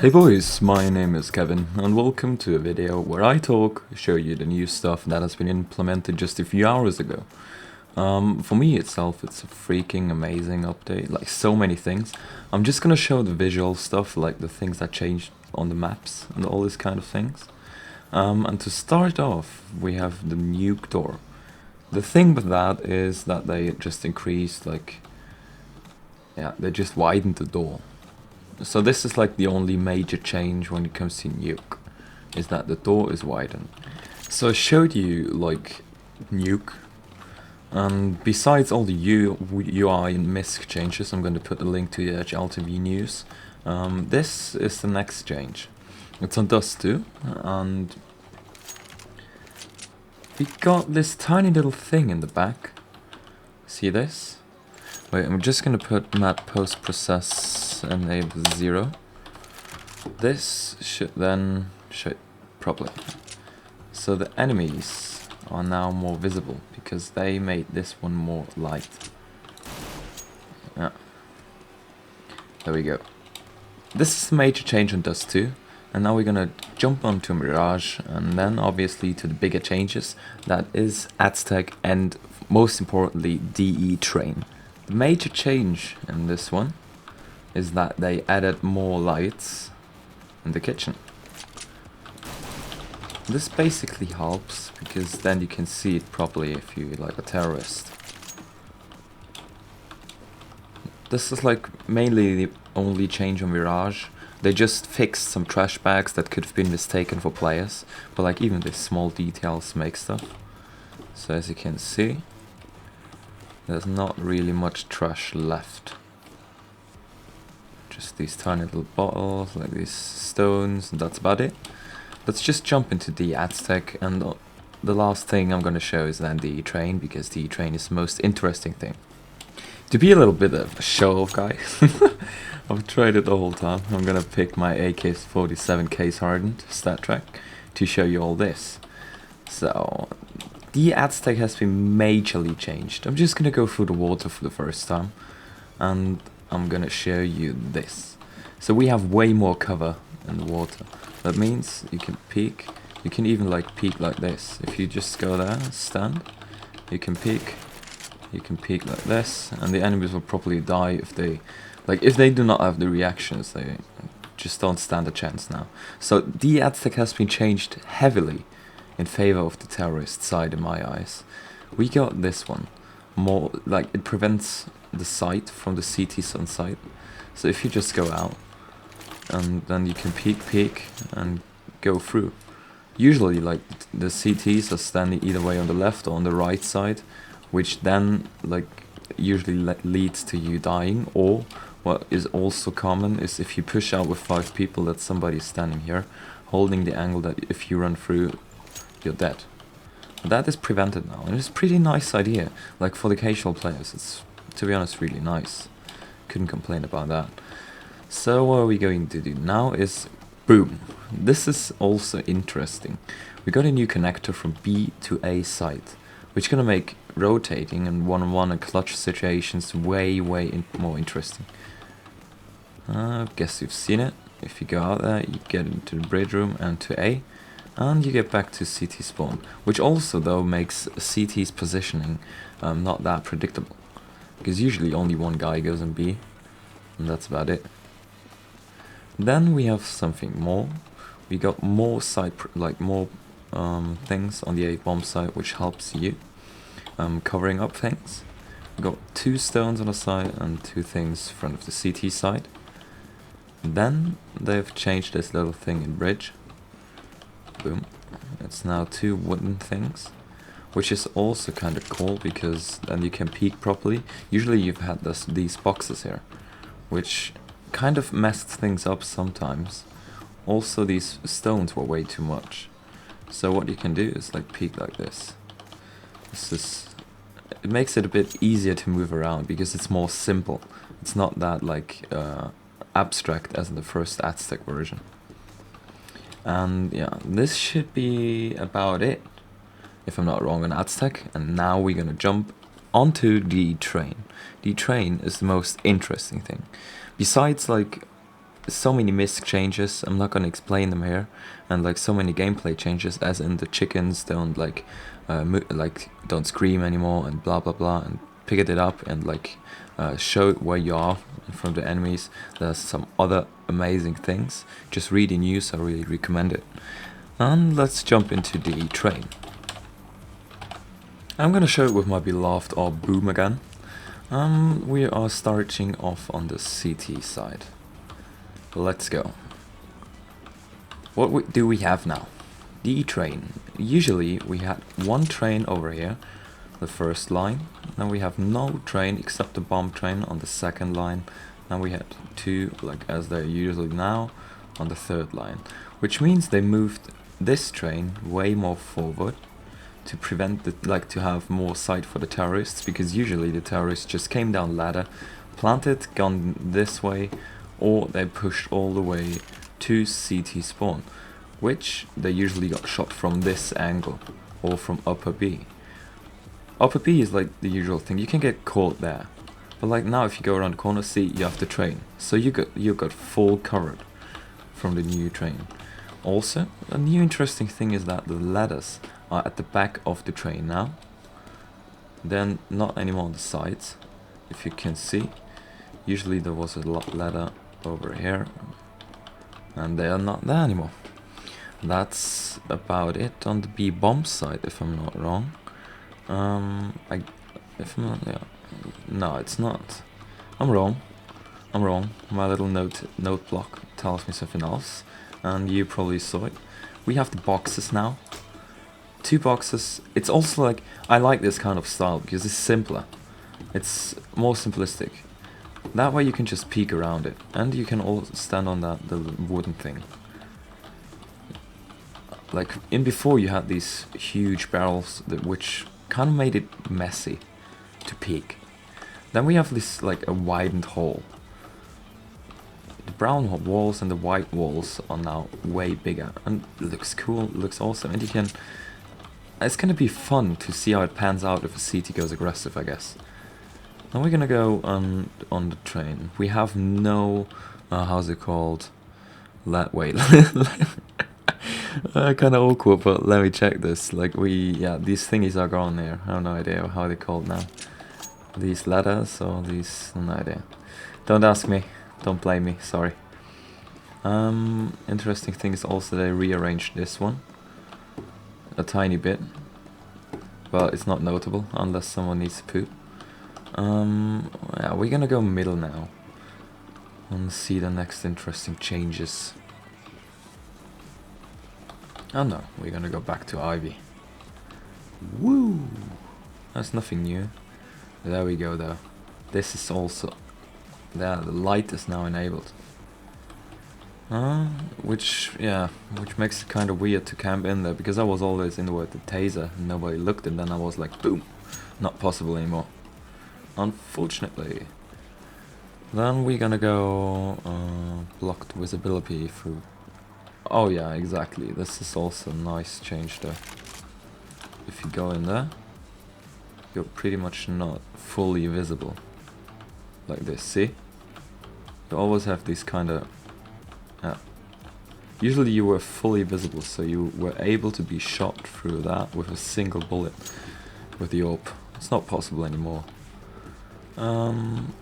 Hey boys, my name is Kevin and welcome to a video where I show you the new stuff that has been implemented just a few hours ago. For me itself, it's a freaking amazing update, like so many things. I'm just gonna show the visual stuff, like the things that changed on the maps and all this kind of things. And to start off, we have the Nuke door. The thing with that is that they just increased, they just widened the door. So this is like the only major change when it comes to Nuke, is that the door is widened. So I showed you like Nuke, and besides all the UI and MISC changes, I'm going to put a link to the LTV news. This is the next change. It's on Dust2, and we got this tiny little thing in the back. See this? Wait, I'm just gonna put map post process enable 0. This should then show it properly. So the enemies are now more visible because they made this one more light. Yeah. There we go. This is a major change on Dust2, and now we're gonna jump onto Mirage, and then obviously to the bigger changes, that is Aztec and most importantly DE train. The major change in this one is that they added more lights in the kitchen. This basically helps because then you can see it properly if you're like a terrorist. This is like mainly the only change on Mirage. They just fixed some trash bags that could have been mistaken for players, but like even these small details make stuff. So as you can see, there's not really much trash left. Just these tiny little bottles, like these stones, and that's about it. Let's just jump into the Aztec, and the last thing I'm gonna show is then the train, because the train is the most interesting thing. To be a little bit of a show-off guy, I've tried it the whole time. I'm gonna pick my AK-47 case hardened stat track to show you all this. So the Aztec has been majorly changed. I'm just gonna go through the water for the first time, and I'm gonna show you this. So we have way more cover in the water. That means you can peek. You can even like peek like this. If you just go there, stand, you can peek. You can peek like this, and the enemies will probably die if they do not have the reactions. They just don't stand a chance now. So the Aztec has been changed heavily in favor of the terrorist side in my eyes. We got this one more like it prevents the sight from the CTs on site. So if you just go out and then you can peek and go through. Usually like the CTs are standing either way on the left or on the right side, which then like usually leads to you dying, or what is also common is if you push out with 5 people that somebody is standing here holding the angle that if you run through you're dead. That is prevented now, and it's a pretty nice idea. Like for the casual players, it's, to be honest, really nice. Couldn't complain about that. So what are we going to do now is, boom. This is also interesting. We got a new connector from B to A side, which is gonna make rotating and one-on-one and clutch situations way more interesting. I guess you've seen it. If you go out there, you get into the bridge room and to A, and you get back to CT spawn, which also though makes CT's positioning not that predictable, because usually only one guy goes in B, and that's about it. Then we have something more. We got more side, things on the A bomb side, which helps you covering up things. We got 2 stones on the side and 2 things in front of the CT side. Then they've changed this little thing in bridge. Boom. It's now 2 wooden things, which is also kind of cool because then you can peek properly. Usually you've had these boxes here, which kind of messed things up sometimes. Also these stones were way too much. So what you can do is like peek like this. It makes it a bit easier to move around because it's more simple. It's not that abstract as in the first Aztec version. And yeah, this should be about it, if I'm not wrong, on Aztec. And now we're gonna jump onto the train. The train is the most interesting thing. Besides like so many misc changes. I'm not gonna explain them here, and like so many gameplay changes, as in the chickens don't like don't scream anymore and blah blah blah, and pick it up and like show where you are from the enemies. There's some other amazing things. Just read the news, I really recommend it. And let's jump into the train. I'm gonna show it with my beloved orb Boom again. We are starting off on the CT side. Let's go. What do we have now? The train. Usually we had one train over here, the first line. Then we have no train except the bomb train on the second line. Then we had two, like as they're usually now, on the third line. Which means they moved this train way more forward to prevent to have more sight for the terrorists, because usually the terrorists just came down ladder, planted, gone this way, or they pushed all the way to CT spawn, which they usually got shot from this angle or from upper B. Upper B is like the usual thing, you can get caught there, but like now if you go around the corner, see, you have the train, so you got full covered from the new train. Also, a new interesting thing is that the ladders are at the back of the train now. Then not anymore on the sides, if you can see. Usually there was a ladder over here, and they are not there anymore. That's about it on the B bomb side, if I'm not wrong. Yeah, no, it's not. I'm wrong. My little note block tells me something else, and you probably saw it. We have the boxes now. 2 boxes. It's also like, I like this kind of style because it's simpler. It's more simplistic. That way you can just peek around it, and you can all stand on the wooden thing. Like in before you had these huge barrels which kind of made it messy to peek. Then we have this like a widened hole. The brown walls and the white walls are now way bigger, and it looks cool, it looks awesome, and you can... It's gonna be fun to see how it pans out if a CT goes aggressive, I guess. Now we're gonna go on the train. We have no... how's it called? Wait. Kinda awkward, but let me check this. Like yeah, these thingies are gone here. I have no idea how they're called now. These ladders or these... no idea. Don't ask me. Don't blame me, sorry. Interesting thing is also they rearranged this one a tiny bit. Well, it's not notable unless someone needs to poop. Yeah, we're gonna go middle now and see the next interesting changes. Oh no, we're gonna go back to Ivy. Woo! That's nothing new. There we go though. This is also... yeah, the light is now enabled. Which makes it kind of weird to camp in there, because I was always in with the taser and nobody looked, and then I was like, boom, not possible anymore. Unfortunately. Then we're gonna go blocked visibility through... oh yeah, exactly, this is also a nice change there. If you go in there, you're pretty much not fully visible. Like this, see? You always have these kind of... usually you were fully visible, so you were able to be shot through that with a single bullet with the AWP. It's not possible anymore. And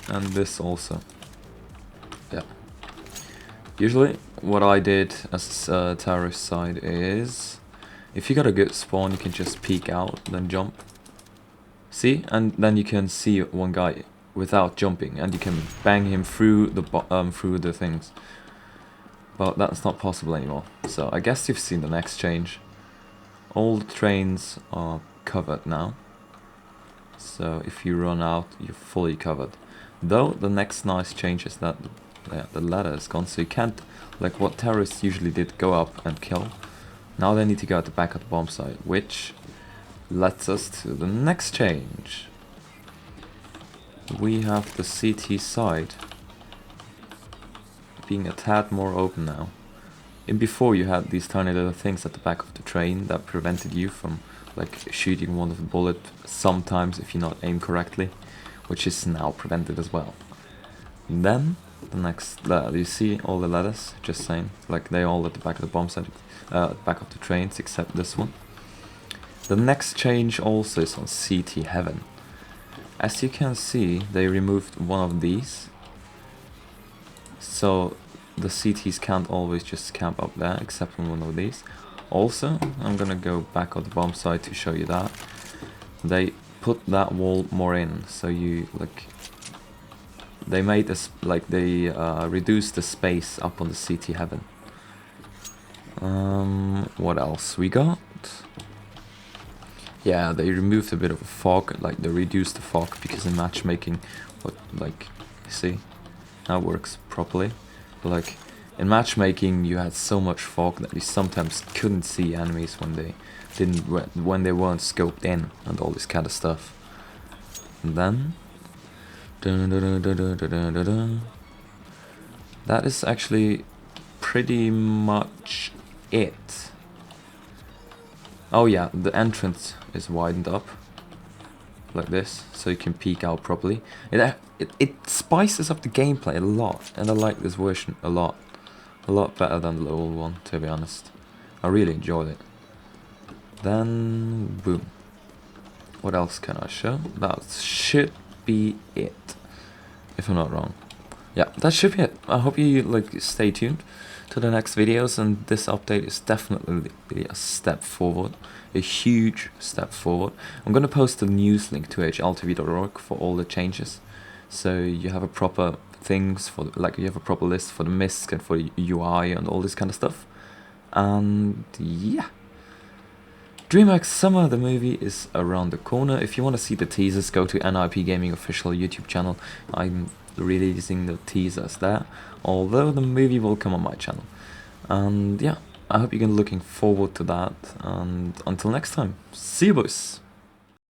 this also. Yeah. Usually what I did as a terrorist side is, if you got a good spawn, you can just peek out, then jump. See? And then you can see one guy without jumping, and you can bang him through the things. But that's not possible anymore. So I guess you've seen the next change. All the trains are covered now. So if you run out, you're fully covered. Though the next nice change is that the ladder is gone, so you can't, like what terrorists usually did, go up and kill. Now they need to go at the back of the bomb site, which lets us to the next change. We have the CT side being a tad more open now. In before you had these tiny little things at the back of the train that prevented you from like shooting one with a bullet sometimes if you not aim correctly, which is now prevented as well. And then The next, you see all the letters? Just saying, like they all at the back of the bomb site, back of the trains, except this one. The next change also is on CT Heaven. As you can see, they removed one of these, so the CTs can't always just camp up there, except on one of these. Also, I'm gonna go back on the bomb site to show you that they put that wall more in, so you like. They made this, like, they reduced the space up on the CT Heaven. What else we got? Yeah, they removed a bit of a fog, like they reduced the fog, because in matchmaking, like, you see, that works properly. But like, in matchmaking you had so much fog that you sometimes couldn't see enemies when they weren't scoped in and all this kind of stuff. And then that is actually pretty much it. Oh yeah, the entrance is widened up like this, so you can peek out properly. It spices up the gameplay a lot, and I like this version a lot better than the old one, to be honest. I really enjoyed it. Then boom. What else can I show? That should be it, if I'm not wrong. Yeah, that should be it. I hope you like stay tuned to the next videos, and this update is definitely a step forward, a huge step forward. I'm gonna post a news link to hltv.org for all the changes, so you have a proper things for you have a proper list for the MISC and for the UI and all this kind of stuff. And yeah, DreamHack Summer, the movie, is around the corner. If you want to see the teasers, go to NiP Gaming official YouTube channel. I'm releasing the teasers there, although the movie will come on my channel. And yeah, I hope you're looking forward to that, and until next time, see you boys!